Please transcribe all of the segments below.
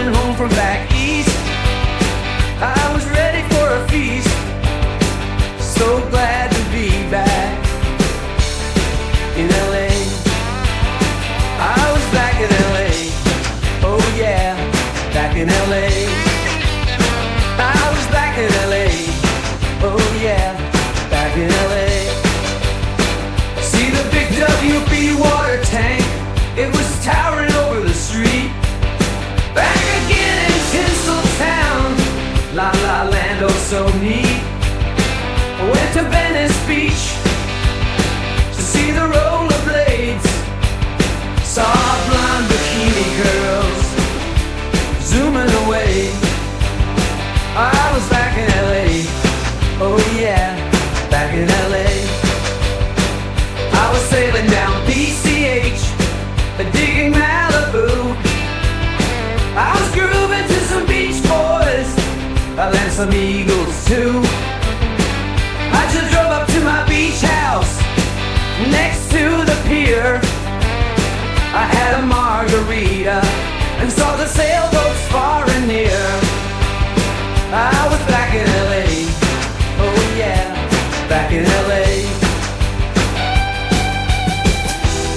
coming home from back east. I was ready for a feast. So glad to be back in LA. I was back in LA. Oh yeah, back in LA. I was back in LA. Oh yeah, back in LA. See the big WB water tank, it was towering over the street. Back again in Tinseltown, La La Land, oh so neat. I went to Venice Beach to see the rollerblades. Saw blonde bikini girls zooming away. I was back in LA. Oh yeah, back in LA. I was sailing down PCH, digging Malibu. I was grooving to some Beach Boys, and some Eagles too. I just drove up to my beach house next to the pier. I had a margarita and saw the sailboats far and near. I was back in LA. Oh yeah, back in LA.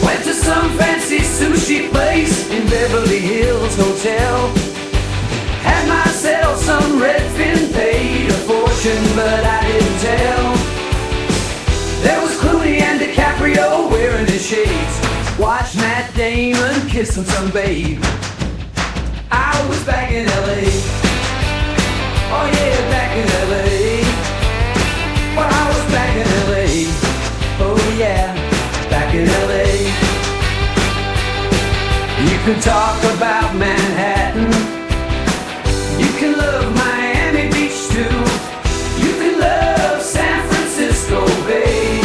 Went to some fancy sushi place in Beverly Hills Hotel. Had myself some redfin, paid a fortune, but I didn't tell. There was Clooney and DiCaprio wearing his shades. Watched Matt Damon kissing some babe. I was back in LA. Oh yeah, back in LA. Well, I was back in LA. Oh yeah, back in LA. You can talk about Manhattan. You can love Miami Beach too. You can love San Francisco Bay.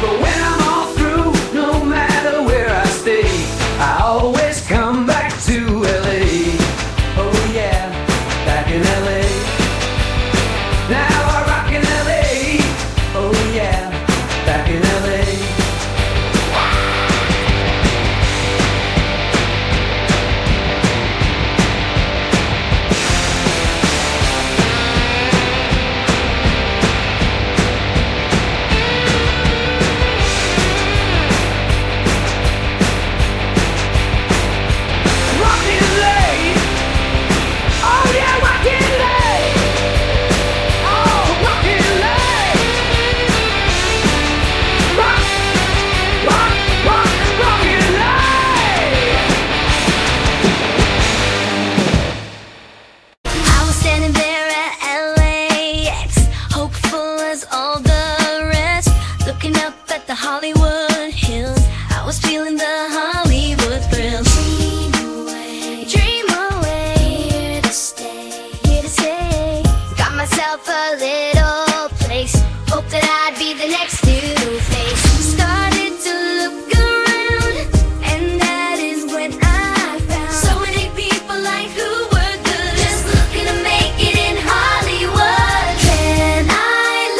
But when I'm all through, no matter where I stay, I always come back to LA. Oh yeah, back in LA. Now I rock in LA. Oh yeah, back in LA. Hollywood Hills, I was feeling the Hollywood thrills. Dream away, here to stay. Got myself a little place, hope that I'd be the next new face. Started to look around, and that is when I found so many people like who were good, just looking to make it in Hollywood. Can I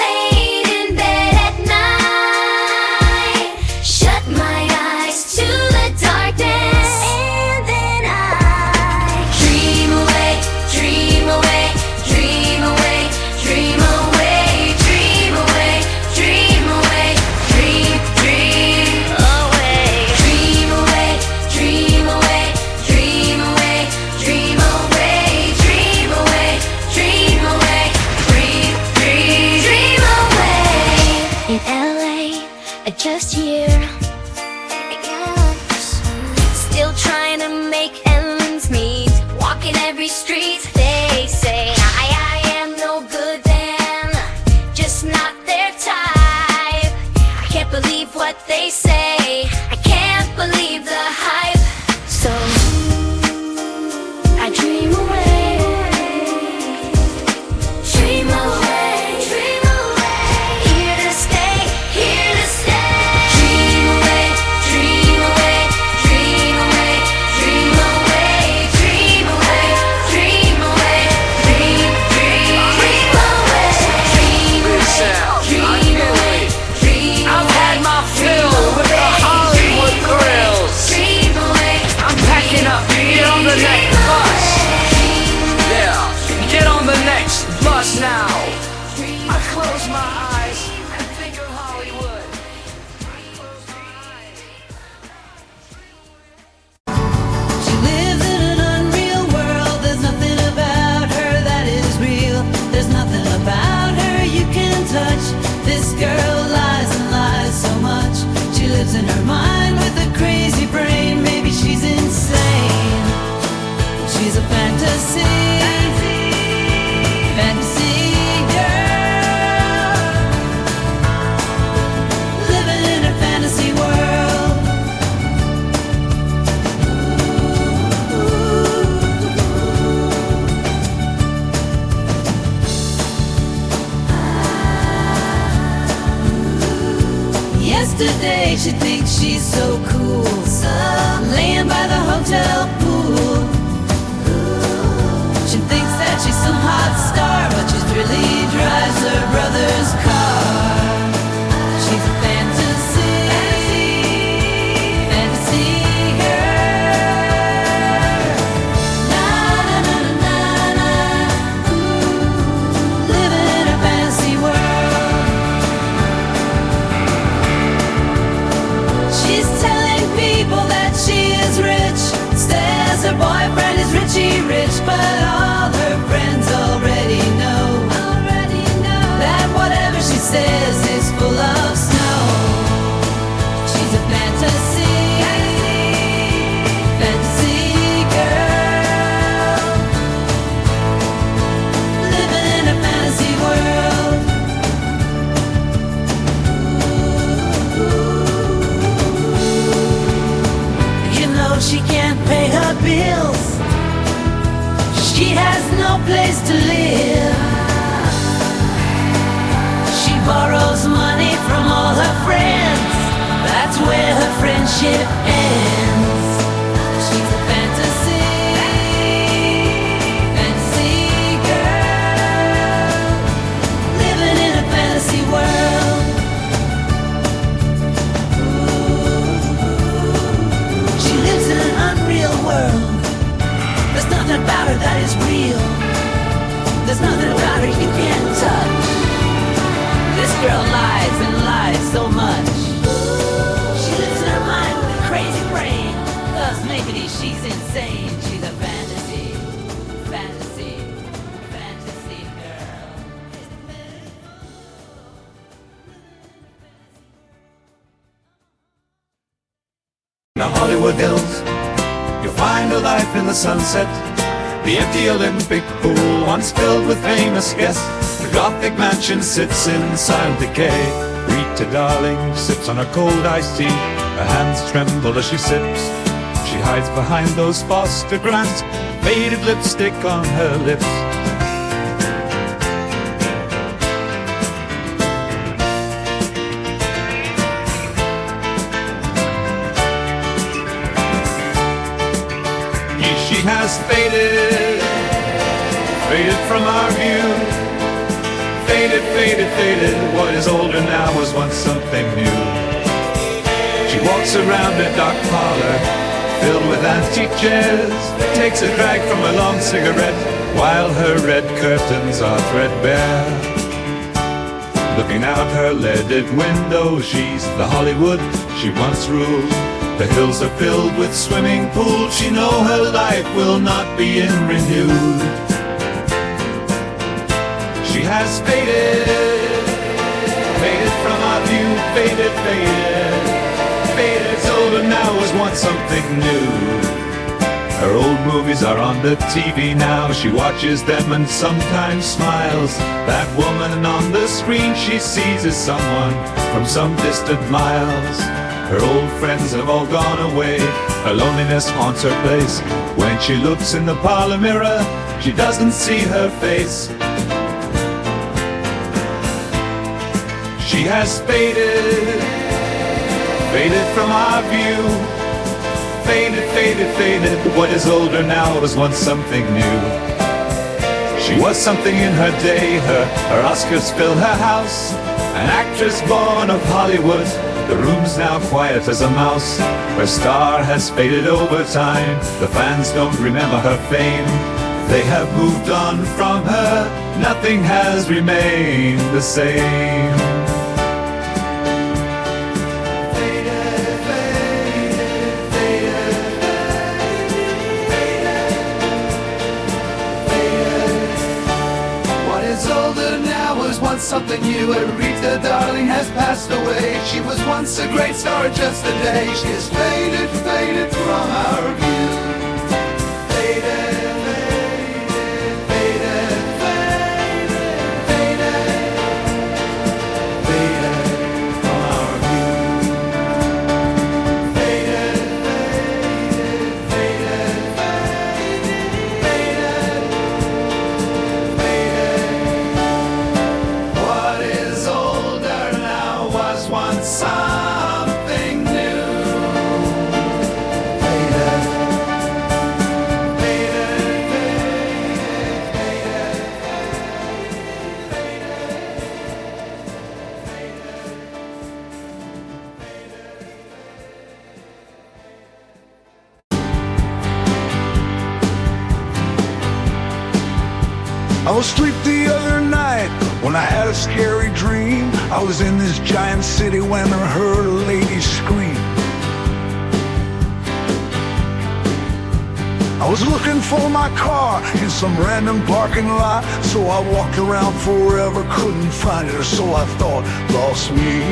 lay in bed at night, shut my eyes to the darkness, and then I dream away, dream away, dream away, dream away, dream away, dream away, dream, dream away, dream away, dream away, dream away, dream away, dream away, dream away, dream, dream, dream away. In LA, just here, still trying to make ends meet, walking every street. They say I am no good then, just not their type. I can't believe what they say, I can't believe the hype. So I dream away, dream away, dream away, here to stay, here to stay. Dream away, dream away, dream away, dream away, dream away, dream fantasy, fantasy girl, living in a fantasy world. Yesterday she thinks she's so cool, laying by the hotel pool. She thinks that she's some hot star, but she really drives her brother's car. She's a fantasy, fantasy girl. Na na na na na, ooh, living in a fantasy world. She's telling people that she is rich, says her boyfriend is Richie Rich, but all her friends already know that whatever she says is full of snow. She's a fantasy, fantasy girl, living in a fantasy world. You know she can't pay her bills, she has no place to live. She borrows money from all her friends, that's where her friendship ends. She's a fantasy, fantasy girl, living in a fantasy world. She lives in an unreal world. There's nothing about her that is real. There's nothing about her you can't touch. This girl lies and lies so much. She lives in her mind with a crazy brain. 'Cause maybe she's insane. She's a fantasy, fantasy, fantasy girl. In the Hollywood Hills, you'll find a life in the sunset. The empty Olympic pool, once filled with famous guests. The Gothic mansion sits in silent decay. Rita darling sips on a cold iced tea. Her hands tremble as she sips. She hides behind those foster grants, faded lipstick on her lips. She has faded, faded from our view. Faded, faded, faded, what is older now was once something new. She walks around a dark parlor, filled with antique chairs, takes a drag from a long cigarette, while her red curtains are threadbare. Looking out her leaded window, she's the Hollywood she once ruled. The hills are filled with swimming pools. She knows her life will not be renewed. She has faded, faded from our view. Faded, faded, faded. It's older now, was once something new. Her old movies are on the TV now. She watches them and sometimes smiles. That woman on the screen she sees is someone from some distant miles. Her old friends have all gone away. Her loneliness haunts her place. When she looks in the parlor mirror, she doesn't see her face. She has faded, faded from our view. Faded, faded, faded. What is older now was once something new. She was something in her day. Her Oscars fill her house. An actress born of Hollywood. The room's now quiet as a mouse. Her star has faded over time. The fans don't remember her fame. They have moved on from her. Nothing has remained the same. Faded, faded, faded, faded, faded. What is older now was once something new. Rita darling has passed away. She was once a great star just a day. She is faded, faded from our view. Faded, faded. I was asleep the other night when I had a scary dream. I was in this giant city when I heard a lady scream. I was looking for my car in some random parking lot, so I walked around forever, couldn't find it, so I thought, lost me,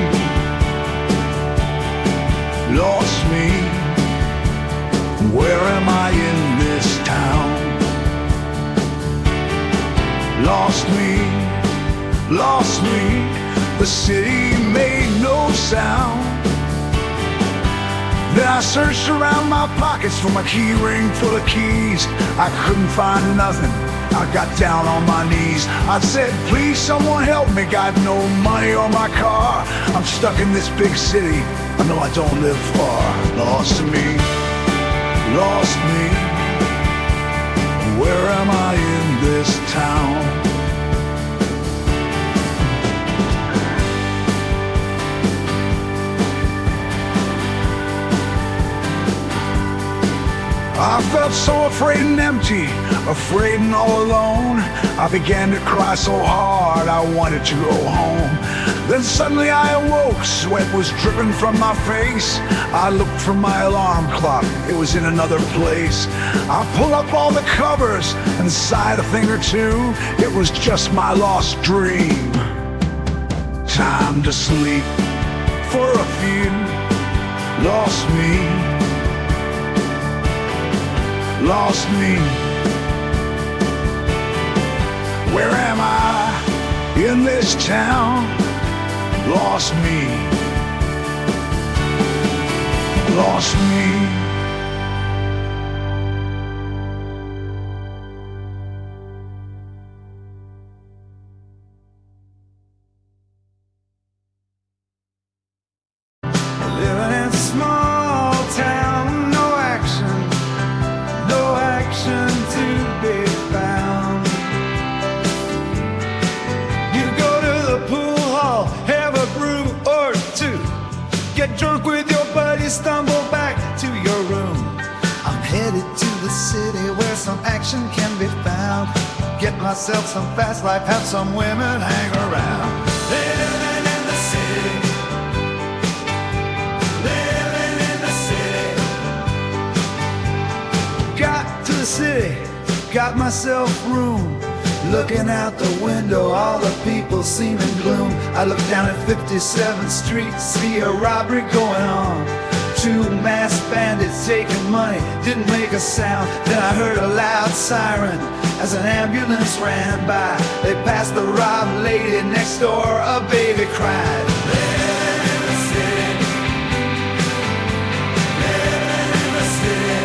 lost me. Where am I in this town? Lost me, lost me. The city made no sound. Then I searched around my pockets for my key ring full of keys. I couldn't find nothing. I got down on my knees. I said, please someone help me. Got no money on my car. I'm stuck in this big city. I know I don't live far. Lost me, lost me. Where am I in this town? I felt so afraid and empty, afraid and all alone. I began to cry so hard I wanted to go home. Then suddenly I awoke, sweat was dripping from my face. I looked for my alarm clock, it was in another place. I pulled up all the covers and sighed a thing or two. It was just my lost dream. Time to sleep for a few. Lost me, lost me. Where am I in this town? Lost me, lost me. Living in a small town, no action to be found. You go to the pool hall, have a brew or two, get drunk with your buddies, stumble back to your room. I'm headed to the city where some action can be found. Get myself some fast life, have some women hang around. Living in the city, living in the city. Got to the city, got myself room. Looking out the window, all the people seem in gloom. I look down at 57th Street, see a robbery going on. Two masked bandits taking money, didn't make a sound. Then I heard a loud siren as an ambulance ran by. They passed the robbed lady next door, a baby cried. Living in the city, living in the city.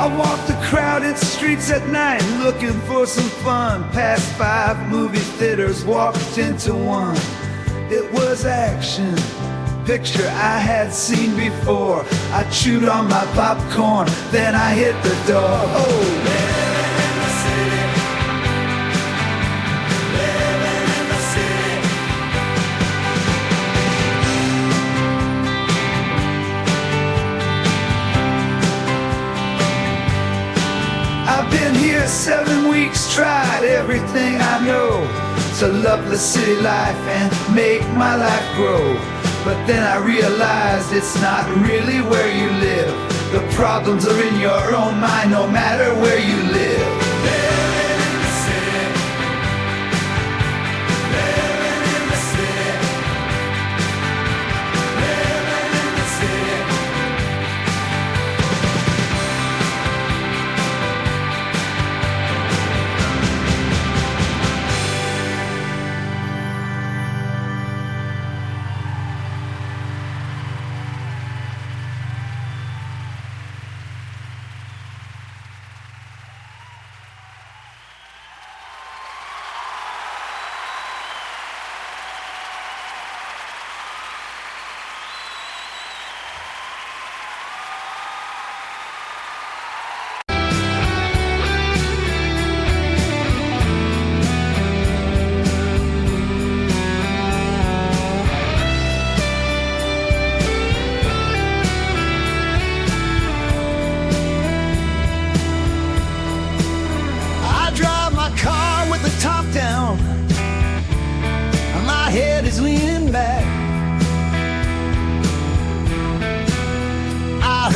I walked the crowded streets at night looking for some fun. Past 5 movie theaters, walked into one. It was action, picture I had seen before. I chewed on my popcorn, then I hit the door. Oh, living in the city, living in the city. I've been here 7 weeks, tried everything I know to love the city life and make my life grow. But then I realized it's not really where you live. The problems are in your own mind, no matter where you live. Living in the city, living in the city, living in the city.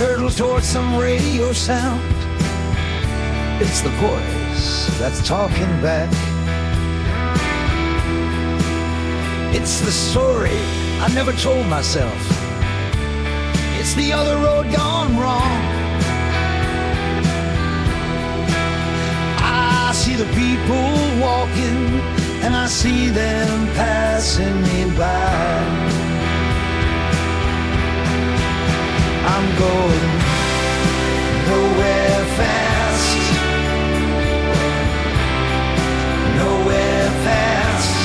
hurtle towards some radio sound. It's the voice that's talking back. It's the story I never told myself. It's the other road gone wrong. I see the people walking, and I see them passing me by. I'm going nowhere fast, nowhere fast.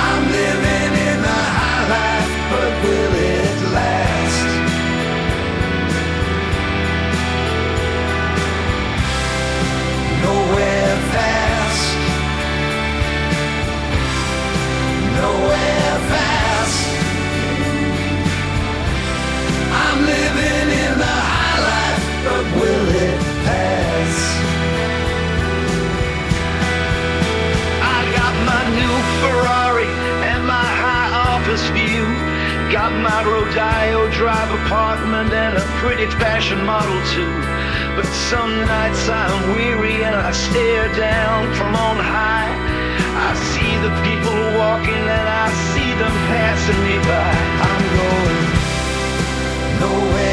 I'm living in the high life, but will it last? Nowhere fast, nowhere fast. I'm living in the high life, but will it pass? I got my new Ferrari and my high office view. Got my Rodeo Drive apartment and a pretty fashion model too. But some nights I'm weary and I stare down from on high. I see the people walking and I see them passing me by. I'm going nowhere